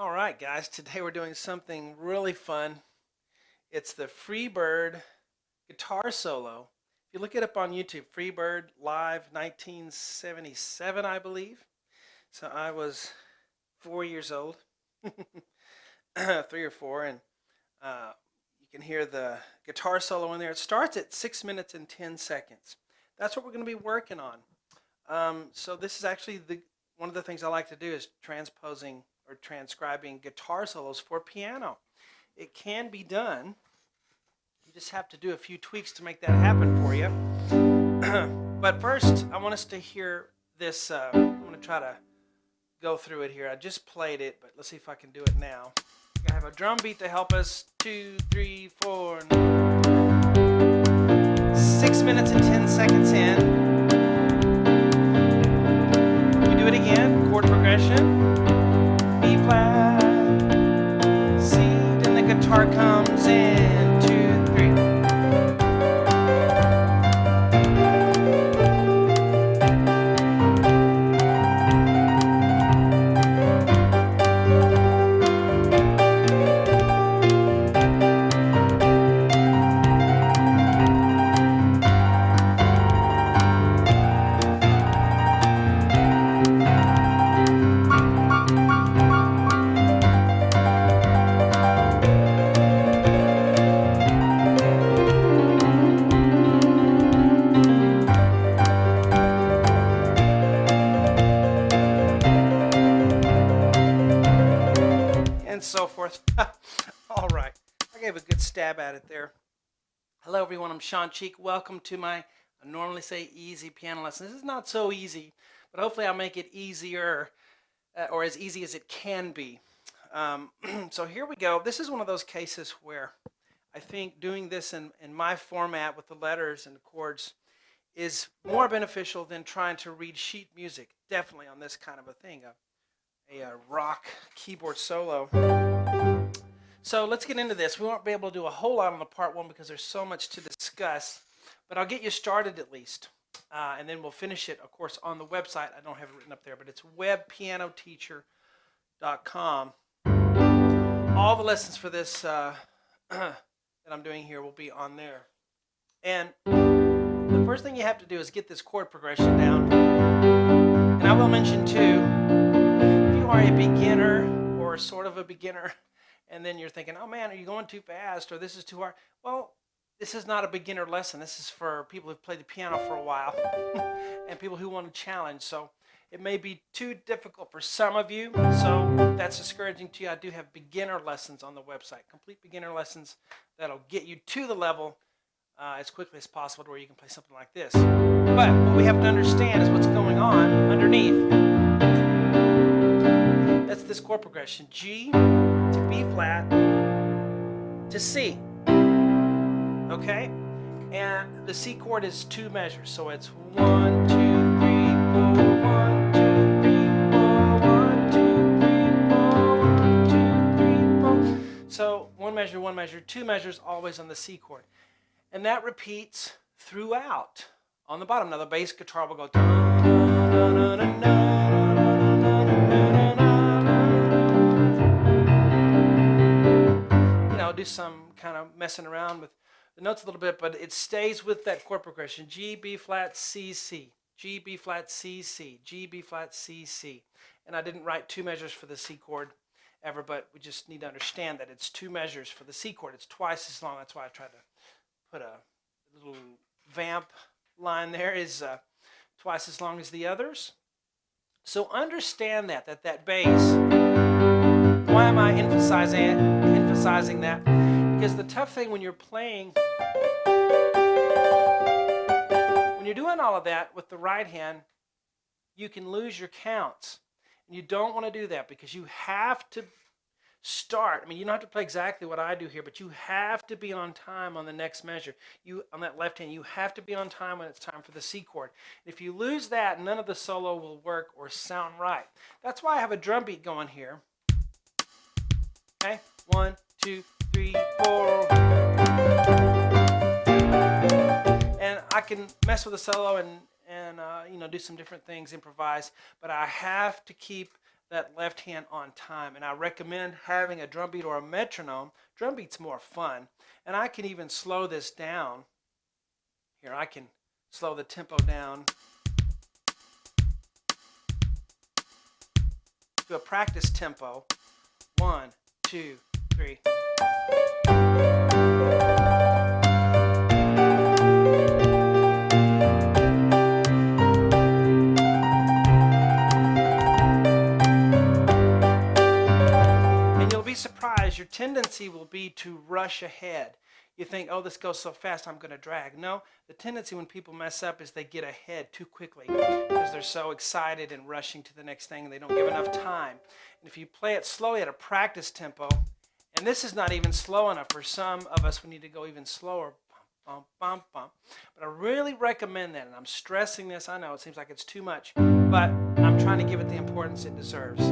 All right, guys, today we're doing something really fun. It's the Freebird guitar solo. If you look it up on YouTube, Freebird Live 1977, I believe. So I was 4 years old, 3 or 4, and you can hear the guitar solo in there. It starts at 6 minutes and 10 seconds. That's what we're going to be working on. So this is actually one of the things I like to do is transposing or transcribing guitar solos for piano. It can be done. You just have to do a few tweaks to make that happen for you. But first, I want us to hear this. I'm going to try to go through it here. I just played it, but let's see if I can do it now. I have a drum beat to help us. 2, 3, 4. 6 minutes and 10 seconds in. We do it again. Chord progression. B flat, C, then the guitar comes in, 2, 3. And so forth. All right, I gave a good stab at it there. Hello everyone, I'm Shawn. Welcome to my, I normally say easy piano lesson. This is not so easy, but hopefully I'll make it easier or as easy as it can be. So here we go. This is one of those cases where I think doing this in my format with the letters and the chords is more beneficial than trying to read sheet music. Definitely on this kind of a thing. A rock keyboard solo. So let's get into this. We won't be able to do a whole lot on the part one because there's so much to discuss, but I'll get you started at least. And then we'll finish it, of course, on the website. I don't have it written up there, but it's webpianoteacher.com. All the lessons for this that I'm doing here will be on there. And the first thing you have to do is get this chord progression down. And I will mention too, are a beginner or sort of a beginner and then you're thinking, oh man, are you going too fast or this is too hard? Well, this is not a beginner lesson. This is for people who've played the piano for a while and people who want to challenge. So it may be too difficult for some of you, so if that's discouraging to you. I do have beginner lessons on the website, complete beginner lessons that'll get you to the level as quickly as possible to where you can play something like this. But what we have to understand is what's going on underneath. That's this chord progression, G to B flat to C, okay? And the C chord is 2 measures, so it's 1, 2, 3, 4, 1, 2, 3, 4, 1, 2, 3, 4, 1, 2, 3, 4. So 1 measure, 2 measures, always on the C chord. And that repeats throughout on the bottom. Now the bass guitar will go dun, dun, dun, dun, dun, dun. Do some kind of messing around with the notes a little bit, but it stays with that chord progression. G, B flat, C, C. G, B flat, C, C. G, B flat, C, C. And I didn't write 2 measures for the C chord ever, but we just need to understand that it's 2 measures for the C chord. It's twice as long. That's why I tried to put a little vamp line there. Is twice as long as the others. So understand that bass. Why am I emphasizing that? Because the tough thing when you're playing, when you're doing all of that with the right hand, you can lose your counts. And you don't want to do that because you have to start. I mean, you don't have to play exactly what I do here, but you have to be on time on the next measure. On that left hand, you have to be on time when it's time for the C chord. If you lose that, none of the solo will work or sound right. That's why I have a drum beat going here. Okay, 1, 2, 3, 4. And I can mess with the solo and do some different things, improvise, but I have to keep that left hand on time. And I recommend having a drum beat or a metronome. Drum beat's more fun. And I can even slow this down. Here, I can slow the tempo down to a practice tempo. 1, 2, 3. And you'll be surprised, your tendency will be to rush ahead. You think, oh, this goes so fast, I'm going to drag. No, the tendency when people mess up is they get ahead too quickly because they're so excited and rushing to the next thing and they don't give enough time. And if you play it slowly at a practice tempo, and this is not even slow enough. For some of us, we need to go even slower. Bump, bump, bump. But I really recommend that, and I'm stressing this. I know it seems like it's too much, but I'm trying to give it the importance it deserves.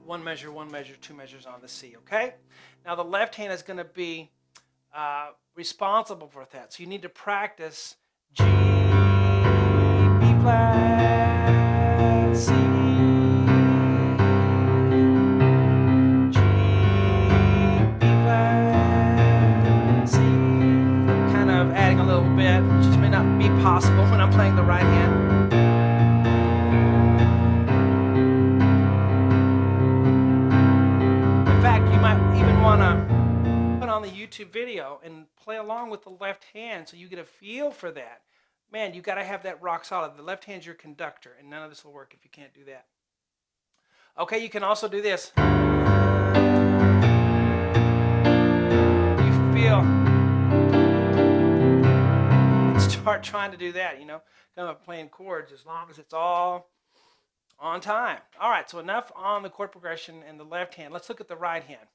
1 measure, 1 measure, 2 measures on the C, okay? Now the left hand is going to be responsible for that. So you need to practice G, B flat, C, G, B flat, C. Kind of adding a little bit, which just may not be possible when I'm playing the right hand. In fact, you might even want to on the YouTube video and play along with the left hand so you get a feel for that. Man, you got to have that rock solid. The left hand's your conductor, and none of this will work if you can't do that. Okay, you can also do this. You feel, start trying to do that, you know, kind of playing chords as long as it's all on time. All right, so enough on the chord progression and the left hand. Let's look at the right hand.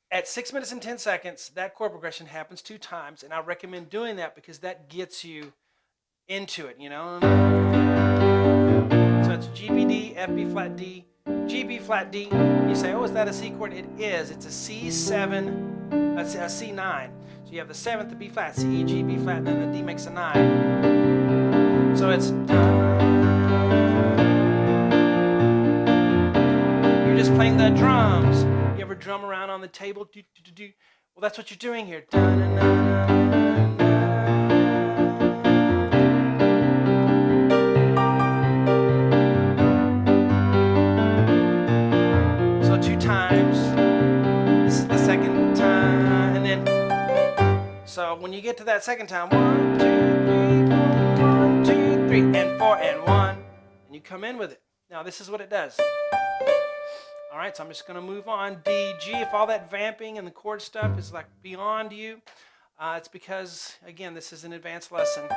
At 6 minutes and 10 seconds, that chord progression happens 2 times, and I recommend doing that because that gets you into it, you know. So it's G, B, D, F, B flat, D, G, B flat, D. You say, oh, is that a C chord? It is. It's a C7, a C9. So you have the 7th, the B flat, C, E, G, B flat, and then the D makes a 9. So it's you're just playing the drums. You ever drum around on the table? Do, do, do, do. Well, that's what you're doing here. So 2 times. This is the second time. And then, so when you get to that second time, 1, 2, 3, 1, 2, 3, and 4, and 1. And you come in with it. Now, this is what it does. All right, so I'm just going to move on. D, G, if all that vamping and the chord stuff is like beyond you, it's because, again, this is an advanced lesson.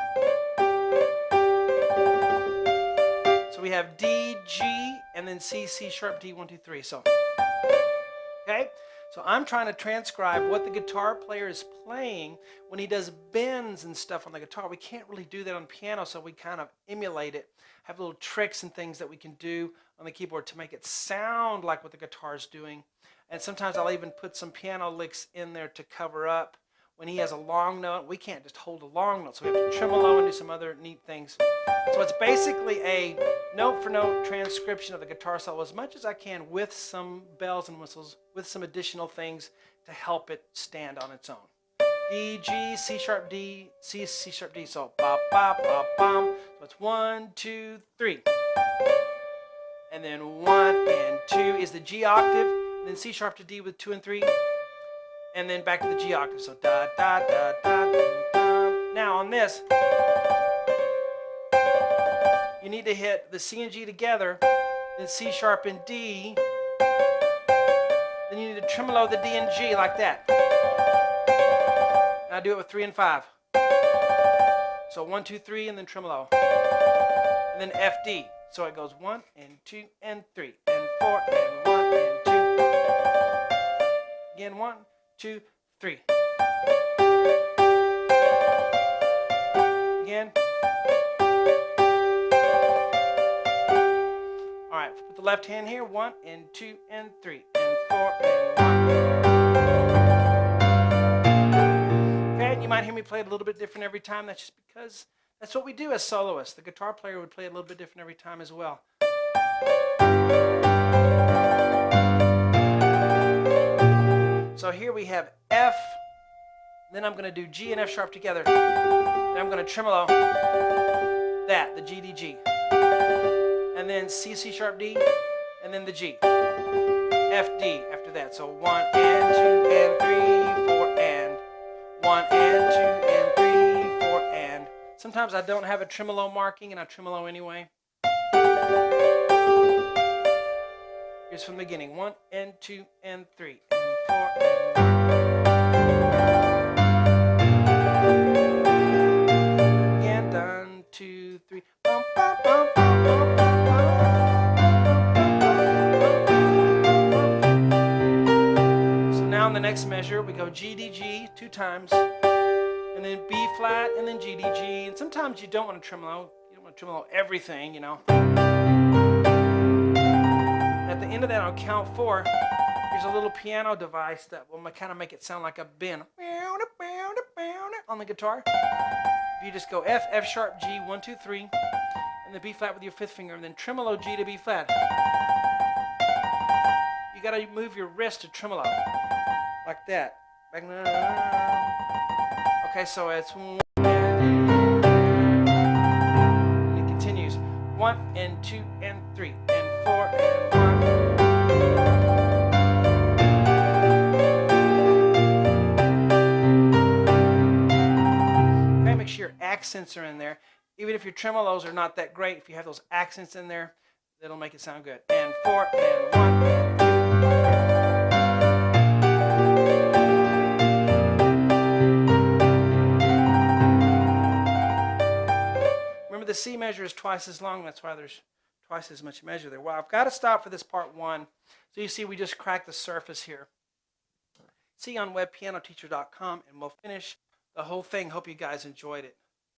So we have D, G, and then C, C sharp, D, 1, 2, 3. So, okay? So I'm trying to transcribe what the guitar player is playing when he does bends and stuff on the guitar. We can't really do that on piano, so we kind of emulate it, have little tricks and things that we can do on the keyboard to make it sound like what the guitar is doing. And sometimes I'll even put some piano licks in there to cover up. When he has a long note, we can't just hold a long note, so we have to tremolo and do some other neat things. So it's basically a note-for-note transcription of the guitar solo as much as I can with some bells and whistles, with some additional things to help it stand on its own. D, G, C sharp, D, C, C sharp, D. So ba ba ba bum. So it's 1, 2, 3. And then 1 and 2 is the G octave, and then C sharp to D with 2 and 3. And then back to the G octave. So da da da da da. Now on this, you need to hit the C and G together, then C sharp and D. Then you need to tremolo the D and G like that. Now do it with 3 and 5. So 1, 2, 3, and then tremolo. And then F, D. So it goes 1 and 2 and 3 and 4 and 1 and 2. Again, 1, 2, 3. Again. All right, with the left hand here, 1 and 2 and 3 and 4 and 1. Okay, and you might hear me play it a little bit different every time. That's just because that's what we do as soloists. The guitar player would play it a little bit different every time as well. So here we have F, then I'm going to do G and F sharp together. Then I'm going to tremolo that, the G, D, G. And then C, C sharp, D, and then the G. F, D after that. So 1 and 2 and 3, 4 and 1 and 2 and 3, 4 and. Sometimes I don't have a tremolo marking and I tremolo anyway. Here's from the beginning. 1 and 2 and 3 and 4 and 1. Again, done, 2, 3. Bum, bum, bum, bum, bum, bum, bum. So now in the next measure, we go G, D, G 2 times, and then B flat, and then G, D, G. And sometimes you don't want to tremolo. You don't want to tremolo everything, you know. At the end of that, on count 4, there's a little piano device that will kind of make it sound like a bend on the guitar. If you just go F, F sharp, G, 1, 2, 3, and the B flat with your 5th finger, and then tremolo G to B flat. You got to move your wrist to tremolo, like that. Okay, so it's 1 and it continues 1 and 2 and 3 and 4 and 1. Okay, make sure your accents are in there. Even if your tremolos are not that great, if you have those accents in there, that'll make it sound good. And 4 and 1 and 2. The C measure is twice as long. That's why there's twice as much measure there. Well, I've got to stop for this part 1. So you see we just cracked the surface here. See you on webpianoteacher.com, and we'll finish the whole thing. Hope you guys enjoyed it.